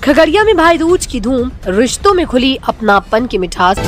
खगड़िया में भाई दूज की धूम, रिश्तों में खुली अपनापन की मिठास।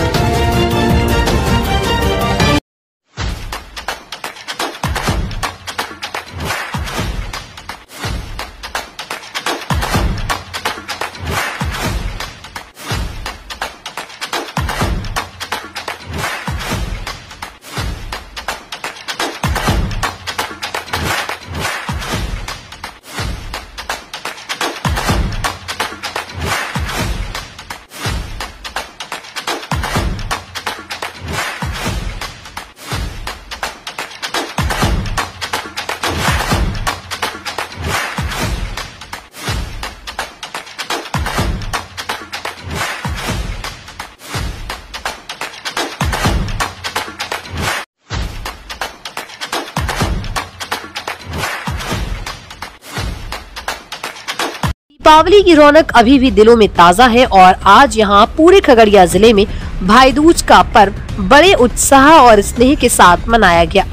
दीपावली की रौनक अभी भी दिलों में ताज़ा है और आज यहाँ पूरे खगड़िया जिले में भाई दूज का पर्व बड़े उत्साह और स्नेह के साथ मनाया गया।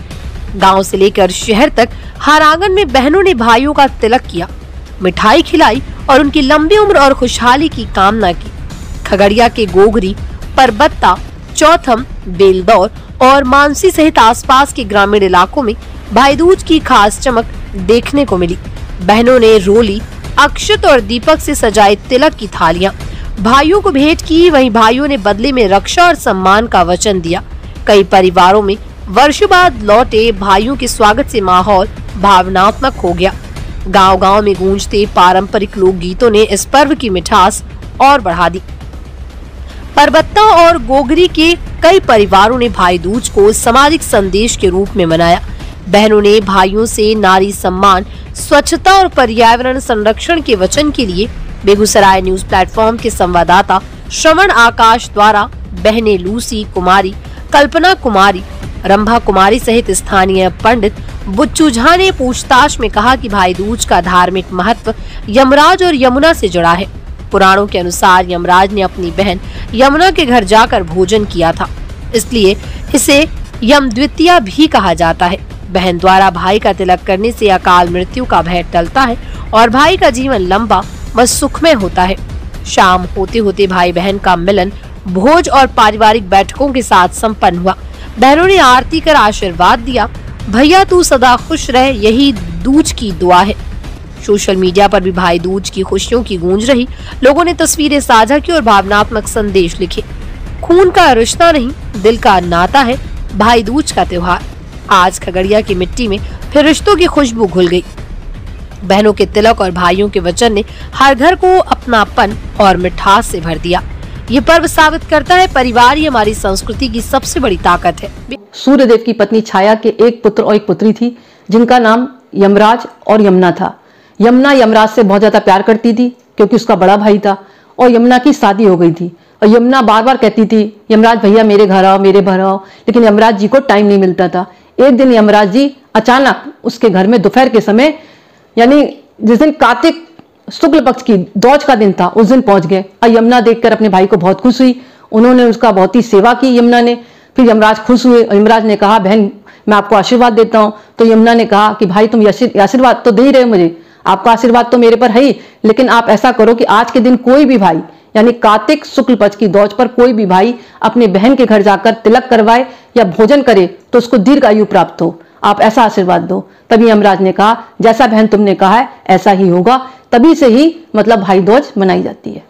गांव से लेकर शहर तक हर आंगन में बहनों ने भाइयों का तिलक किया, मिठाई खिलाई और उनकी लंबी उम्र और खुशहाली की कामना की। खगड़िया के गोगरी, परबत्ता, चौथम, बेलदौर और मानसी सहित आसपास के ग्रामीण इलाकों में भाई दूज की खास चमक देखने को मिली। बहनों ने रोली, अक्षत और दीपक से सजाए तिलक की थालियां भाइयों को भेंट की। वहीं भाइयों ने बदले में रक्षा और सम्मान का वचन दिया। कई परिवारों में वर्षों बाद लौटे भाइयों के स्वागत से माहौल भावनात्मक हो गया। गांव-गांव में गूंजते पारंपरिक लोकगीतों ने इस पर्व की मिठास और बढ़ा दी। परबत्ता और गोगरी के कई परिवारों ने भाई दूज को सामाजिक संदेश के रूप में मनाया। बहनों ने भाइयों से नारी सम्मान, स्वच्छता और पर्यावरण संरक्षण के वचन के लिए बेगूसराय न्यूज प्लेटफॉर्म के संवाददाता श्रवण आकाश द्वारा बहनें लूसी कुमारी, कल्पना कुमारी, रंभा कुमारी सहित स्थानीय पंडित बुच्चू झा ने पूछताछ में कहा कि भाई दूज का धार्मिक महत्व यमराज और यमुना से जुड़ा है। पुराणों के अनुसार यमराज ने अपनी बहन यमुना के घर जाकर भोजन किया था, इसलिए इसे यम द्वितीया भी कहा जाता है। बहन द्वारा भाई का तिलक करने से अकाल मृत्यु का भय टलता है और भाई का जीवन लंबा व सुखमय होता है। शाम होते होते भाई बहन का मिलन भोज और पारिवारिक बैठकों के साथ संपन्न हुआ। बहनों ने आरती कर आशीर्वाद दिया। भैया तू सदा खुश रहे, यही दूज की दुआ है। सोशल मीडिया पर भी भाई दूज की खुशियों की गूंज रही। लोगों ने तस्वीरें साझा की और भावनात्मक संदेश लिखे। खून का रिश्ता नहीं, दिल का नाता है भाई दूज का त्योहार। आज खगड़िया की मिट्टी में फिर रिश्तों की खुशबू घुल गई। बहनों के तिलक और भाइयों के वचन ने हर घर को अपनापन और मिठास से भर दिया। ये पर्व साबित करता है परिवार ही हमारी संस्कृति की सबसे बड़ी ताकत है। सूर्यदेव की पत्नी छाया के एक पुत्र और एक पुत्री थी जिनका नाम यमराज और यमुना था। यमुना यमराज से बहुत ज्यादा प्यार करती थी क्योंकि उसका बड़ा भाई था और यमुना की शादी हो गई थी और यमुना बार बार कहती थी यमराज भैया मेरे घर आओ, मेरे घर आओ, लेकिन यमराज जी को टाइम नहीं मिलता था। एक दिन यमराज जी अचानक उसके घर में दोपहर के समय, यानी जिस दिन कार्तिक शुक्ल पक्ष की दौज का दिन था, उस दिन पहुंच गए और यमुना देखकर अपने भाई को बहुत खुश हुई। उन्होंने उसका बहुत ही सेवा की यमुना ने। फिर यमराज खुश हुए और यमराज ने कहा बहन मैं आपको आशीर्वाद देता हूँ। तो यमुना ने कहा कि भाई तुम आशीर्वाद तो दे ही रहे मुझे, आपका आशीर्वाद तो मेरे पर है ही, लेकिन आप ऐसा करो कि आज के दिन कोई भी भाई यानी कार्तिक शुक्ल पक्ष की दौज पर कोई भी भाई अपने बहन के घर जाकर तिलक करवाए या भोजन करे तो उसको दीर्घ आयु प्राप्त हो, आप ऐसा आशीर्वाद दो। तभी यमराज ने कहा जैसा बहन तुमने कहा है ऐसा ही होगा। तभी से ही मतलब भाई दूज मनाई जाती है।